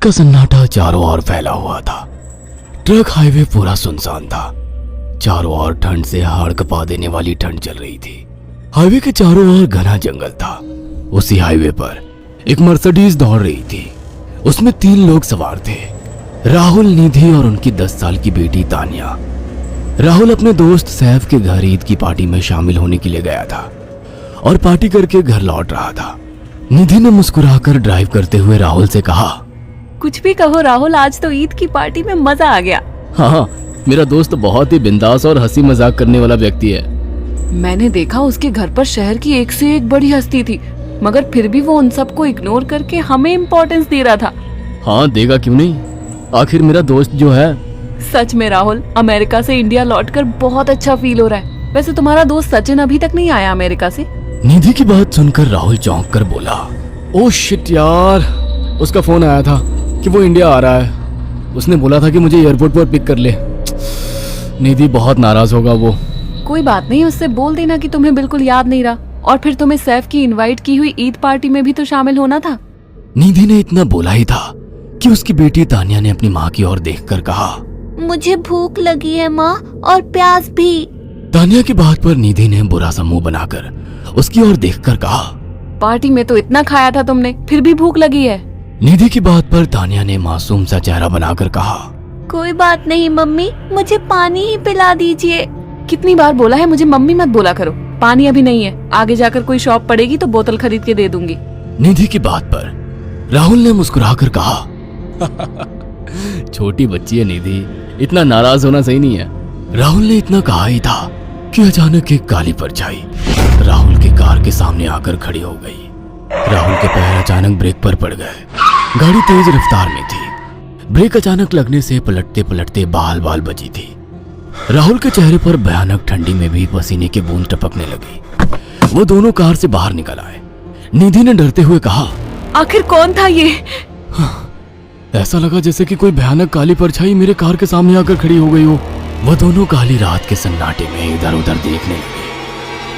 का सन्नाटा चारों ओर फैला हुआ था। ट्रक हाईवे पूरा सुनसान था। चारों ओर ठंड से हाड़ कपा देने वाली ठंड चल रही थी। हाईवे के चारों ओर घना जंगल था। उसी हाईवे पर एक मर्सिडीज दौड़ रही थी। उसमें 3 लोग सवार थे, राहुल, निधि और उनकी 10 साल की बेटी तानिया। राहुल अपने दोस्त सैफ के घर ईद की पार्टी में शामिल होने के लिए गया था और पार्टी करके घर लौट रहा था। निधि ने मुस्कुराकर ड्राइव करते हुए राहुल से कहा, कुछ भी कहो राहुल, आज तो ईद की पार्टी में मजा आ गया। हाँ, मेरा दोस्त बहुत ही बिंदास और हंसी मजाक करने वाला व्यक्ति है। मैंने देखा उसके घर पर शहर की एक से एक बड़ी हस्ती थी, मगर फिर भी वो उन सबको इग्नोर करके हमें इम्पोर्टेंस दे रहा था। हाँ, देगा क्यों नहीं, आखिर मेरा दोस्त जो है। सच में राहुल, अमेरिका से इंडिया लौटकर बहुत अच्छा फील हो रहा है। वैसे तुम्हारा दोस्त सचिन अभी तक नहीं आया अमेरिका से? निधि की बात सुनकर राहुल चौंक कर बोला, ओह शिट यार, उसका फोन आया था कि वो इंडिया आ रहा है। उसने बोला था कि मुझे एयरपोर्ट पर पिक कर ले। निधि बहुत नाराज होगा वो। कोई बात नहीं, उससे बोल देना कि तुम्हें बिल्कुल याद नहीं रहा, और फिर तुम्हें सैफ की इनवाइट की हुई ईद पार्टी में भी तो शामिल होना था। निधि ने इतना बोला ही था कि उसकी बेटी तानिया ने अपनी माँ की ओर देखकर कहा, मुझे भूख लगी है माँ, और प्यास भी। तानिया की बात पर निधि ने बुरा सा मुंह बनाकर उसकी ओर देखकर कहा, पार्टी में तो इतना खाया था तुमने, फिर भी भूख लगी है। निधि की बात पर तानिया ने मासूम सा चेहरा बनाकर कहा, कोई बात नहीं मम्मी, मुझे पानी ही पिला दीजिए। कितनी बार बोला है मुझे मम्मी मत बोला करो। पानी अभी नहीं है, आगे जाकर कोई शॉप पड़ेगी तो बोतल खरीद के दे दूंगी। निधि की बात पर राहुल ने मुस्कुराकर कहा, छोटी बच्ची है निधि, इतना नाराज होना सही नहीं है। राहुल ने इतना कहा ही था कि अचानक एक काली परछाई राहुल की कार के सामने आकर खड़ी हो गई। राहुल के पैर अचानक ब्रेक पर पड़ गए। गाड़ी तेज रफ्तार में थी। ब्रेक अचानक लगने से पलटते पलटते बाल बाल बची थी। राहुल के चेहरे पर भयानक ठंडी में भी पसीने की बूंद टपकने लगी। वो दोनों कार से बाहर निकल आए। निधि ने डरते हुए कहा, आखिर कौन था ये? ऐसा लगा जैसे कि कोई भयानक काली परछाई मेरे कार के सामने आकर खड़ी हो गई हो। वह दोनों काली रात के सन्नाटे में इधर उधर देखने लगे।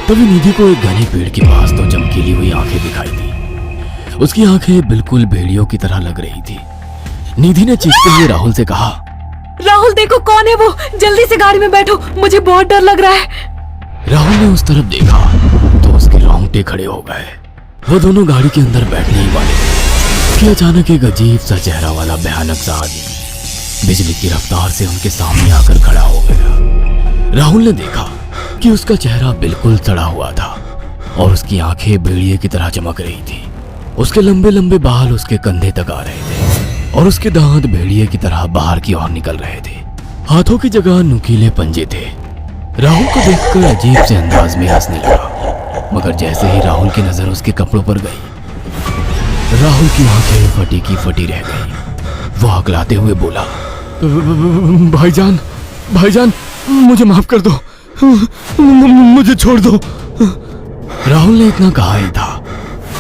तभी निधि को एक घने पेड़ के पास तो चमकीली हुई आंखें दिखाई दी। उसकी आंखें बिल्कुल भेड़ियों की तरह लग रही थी। निधि ने चीखते हुए राहुल से कहा, राहुल देखो कौन है वो, जल्दी से गाड़ी में बैठो, मुझे बहुत डर लग रहा है। राहुल ने उस तरफ देखा तो उसके रोंगटे खड़े हो गए। वो दोनों गाड़ी के अंदर बैठने ही वाले थे कि अचानक एक अजीब सा चेहरा वाला भयानक सा आदमी बिजली की रफ्तार से उनके सामने आकर खड़ा हो गया। राहुल ने देखा कि उसका चेहरा बिल्कुल सड़ा हुआ था और उसकी आंखें भेड़िए की तरह चमक रही थी। उसके लंबे लंबे बाल उसके कंधे तक आ रहे थे और उसके दांत भेड़िए की तरह बाहर की ओर निकल रहे थे। हाथों की जगह नुकीले पंजे थे। राहुल को देखकर अजीब से अंदाज में हंसने लगा, मगर जैसे ही राहुल की नजर उसके कपड़ों पर गई, राहुल की आंखें फटी की फटी रह गई। वो हकलाते हुए बोला, भाईजान, भाईजान, मुझे माफ कर दो, मुझे छोड़ दो। राहुल ने इतना कहा ही था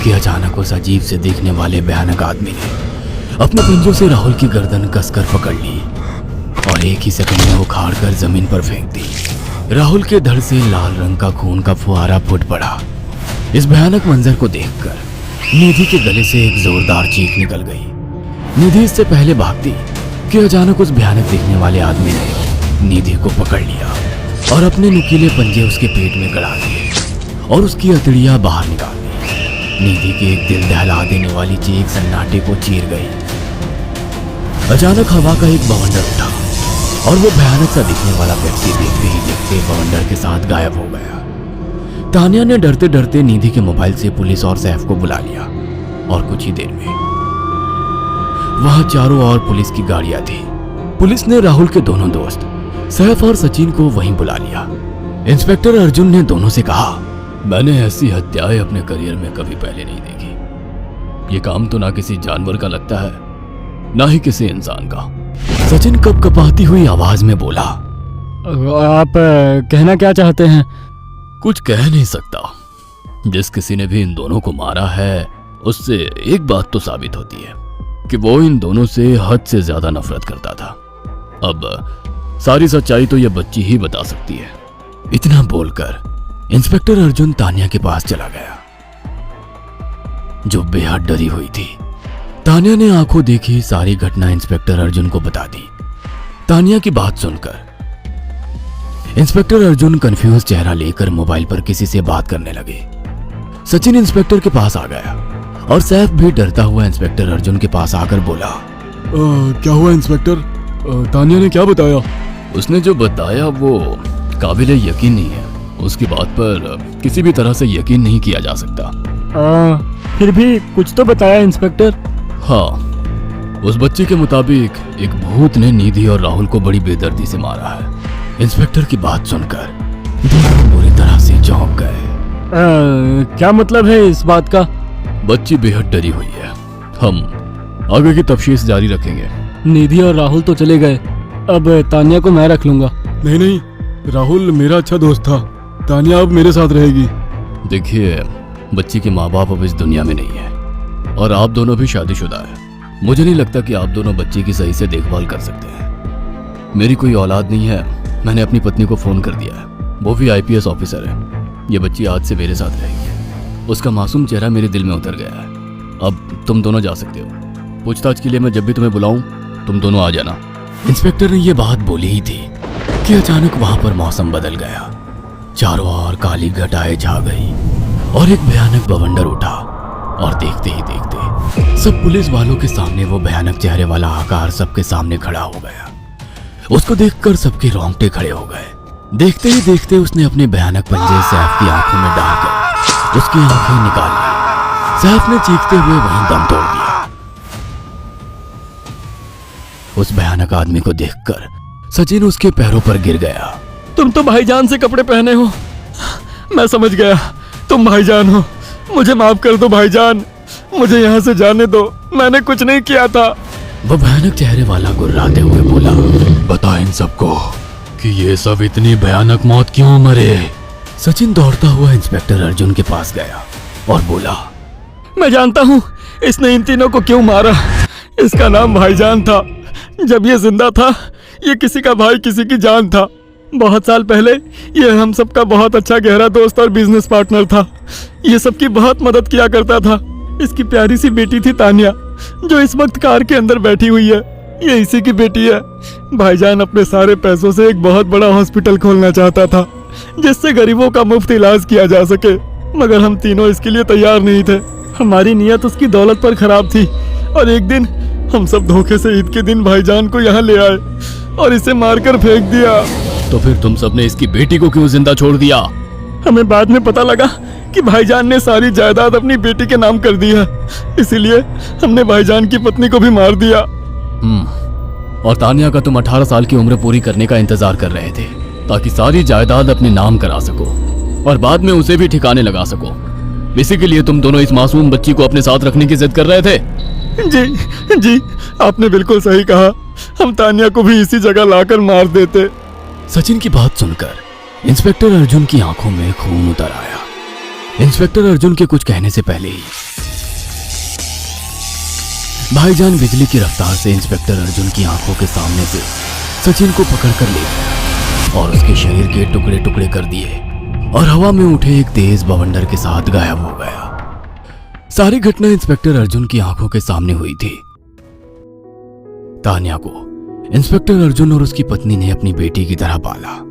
कि अचानक उस अजीब से दिखने वाले भयानक आदमी ने अपने पंजों से राहुल की गर्दन कसकर पकड़ ली और एक ही सेकंड में उखाड़ कर जमीन पर फेंक दी। राहुल के धड़ से लाल रंग का खून का फुहारा फूट पड़ा। इस भयानक मंजर को देखकर निधि के गले से एक जोरदार चीख निकल गई। निधि इससे पहले भागती कि अचानक उस भयानक दिखने वाले आदमी ने निधि को पकड़ लिया और अपने नुकीले पंजे उसके पेट में गड़ा दिए और उसकी अतड़ियां बाहर निकाल दी। निधि की एक दिल दहला देने वाली चीख सन्नाटे को चीर गई। अचानक हवा का एक बवंडर उठा और वो भयानक सा दिखने वाला व्यक्ति देखते ही देखते बवंडर के साथ गायब हो गया। तानिया ने डरते डरते निधि के मोबाइल से पुलिस और सैफ को बुला लिया और कुछ ही देर में वहां चारों ओर पुलिस की गाड़ियां थी। पुलिस ने राहुल के दोनों दोस्त सैफ और सचिन को वहीं बुला लिया। इंस्पेक्टर अर्जुन ने दोनों से कहा, मैंने ऐसी हत्याएं अपने करियर में कभी पहले नहीं देखी। ये काम तो ना किसी जानवर का लगता है, ना ही किसी इंसान का। सचिन कपकपाती हुई आवाज में बोला, आप कहना क्या चाहते हैं? कुछ कह नहीं सकता। जिस किसी ने भी इन दोनों को मारा है उससे एक बात तो साबित होती है कि वो इन दोनों से हद से ज्यादा नफरत करता था। अब सारी सच्चाई तो ये बच्ची ही बता सकती है। इतना बोलकर इंस्पेक्टर अर्जुन तानिया के पास चला गया, जो बेहद डरी हुई थी। तानिया ने आंखों देखी सारी घटना इंस्पेक्टर अर्जुन को बता दी। तानिया की बात सुनकर इंस्पेक्टर अर्जुन कंफ्यूज चेहरा लेकर मोबाइल पर किसी से बात करने लगे। सचिन इंस्पेक्टर के पास आ गया और सैफ भी डरता हुआ इंस्पेक्टर अर्जुन के पास आकर बोला, क्या हुआ इंस्पेक्टर? तानिया ने क्या बताया? उसने जो बताया वो काबिले यकीन नहीं है। उसकी बात पर किसी भी तरह से यकीन नहीं किया जा सकता। फिर भी कुछ तो बताया इंस्पेक्टर। हाँ, उस बच्ची के मुताबिक एक भूत ने निधि और राहुल को बड़ी बेदर्दी से मारा है। इंस्पेक्टर की बात सुनकर दोनों बुरी तरह से चौंक गए। क्या मतलब है इस बात का? बच्ची बेहद डरी हुई है। हम आगे की तफ्तीश जारी रखेंगे। निधि और राहुल तो चले गए, अब तानिया को मैं रख लूंगा। नहीं नहीं, राहुल मेरा अच्छा दोस्त था। तानिया अब मेरे साथ रहेगी। देखिए, बच्ची के माँ बाप अब इस दुनिया में नहीं है और आप दोनों भी शादीशुदा है। मुझे नहीं लगता कि आप दोनों बच्ची की सही से देखभाल कर सकते हैं। मेरी कोई औलाद नहीं है। मैंने अपनी पत्नी को फोन कर दिया है, वो भी IPS ऑफिसर है। ये बच्ची आज से मेरे साथ रहेगी। उसका मासूम चेहरा मेरे दिल में उतर गया है। अब तुम दोनों जा सकते हो। पूछताछ के लिए मैं जब भी तुम्हें बुलाऊं तुम दोनों आ जाना। इंस्पेक्टर ने ये बात बोली ही थी कि अचानक वहां पर मौसम बदल गया। चारों ओर काली घटाएं छा गई और एक भयानक बवंडर उठा और देखते ही देखते सब पुलिस वालों के सामने वो भयानक चेहरे वाला आकार सबके सामने खड़ा हो गया। उसको देखकर सबके रोंगटे खड़े हो गए। देखते ही देखते उसने अपने भयानक पंजे सैफ की आंखों में डालकर उसकी आंखें निकाल ली। सैफ ने चीखते हुए वहीं दम तोड़ दिया। उस भयानक आदमी को देखकर सचिन उसके पैरों पर गिर गया। तुम तो भाईजान से कपड़े पहने हो। मैं समझ गया, तुम भाईजान हो। मुझे माफ कर दो भाईजान, मुझे यहाँ से जाने दो। मैंने कुछ नहीं किया था। वो भयानक चेहरे वाला गुर्राते हुए बोला, बता इन सबको कि ये सब इतनी भयानक मौत क्यों मरे। सचिन दौड़ता हुआ इंस्पेक्टर अर्जुन के पास गया और बोला, मैं जानता हूँ इसने इन तीनों को क्यों मारा। इसका नाम भाईजान था। जब ये जिंदा था ये किसी का भाई किसी की जान था। बहुत साल पहले ये हम सबका बहुत अच्छा गहरा दोस्त और बिजनेस पार्टनर था। ये सबकी बहुत मदद किया करता था। इसकी प्यारी सी बेटी थी तानिया, जो इस वक्त कार के अंदर बैठी हुई है। ये इसी की बेटी है। भाईजान अपने सारे पैसों से एक बहुत बड़ा हॉस्पिटल खोलना चाहता था जिससे गरीबों का मुफ्त इलाज किया जा सके, मगर हम तीनों इसके लिए तैयार नहीं थे। हमारी नीयत उसकी दौलत पर खराब थी और एक दिन हम सब धोखे से ईद के दिन भाईजान को यहाँ ले आए और इसे मारकर फेंक दिया। तो फिर तुम सबने इसकी बेटी को क्यों जिंदा छोड़ दिया? हमें बाद में पता लगा कि भाईजान ने सारी जायदाद अपनी बेटी के नाम कर दी है, इसीलिए हमने भाईजान की पत्नी को भी मार दिया। और तानिया का तुम 18 साल की उम्र पूरी करने का इंतजार कर रहे थे ताकि सारी जायदाद अपने नाम करा सको और बाद में उसे भी ठिकाने लगा सको। इसी के लिए तुम दोनों इस मासूम बच्ची को अपने साथ रखने की जिद कर रहे थे। जी, आपने बिल्कुल सही कहा। हम तानिया को भी इसी जगह लाकर मार देते। सचिन की बात सुनकर इंस्पेक्टर अर्जुन की आंखों में खून उतर आया। इंस्पेक्टर अर्जुन के कुछ कहने से पहले ही भाईजान बिजली की रफ्तार से इंस्पेक्टर अर्जुन की आंखों के सामने से सचिन को पकड़कर ले गया और उसके शरीर के टुकड़े टुकड़े कर दिए और हवा में उठे एक तेज बवंडर के साथ गायब हो गया। सारी घटना इंस्पेक्टर अर्जुन की आंखों के सामने हुई थी। तानिया को इंस्पेक्टर अर्जुन और उसकी पत्नी ने अपनी बेटी की तरह पाला।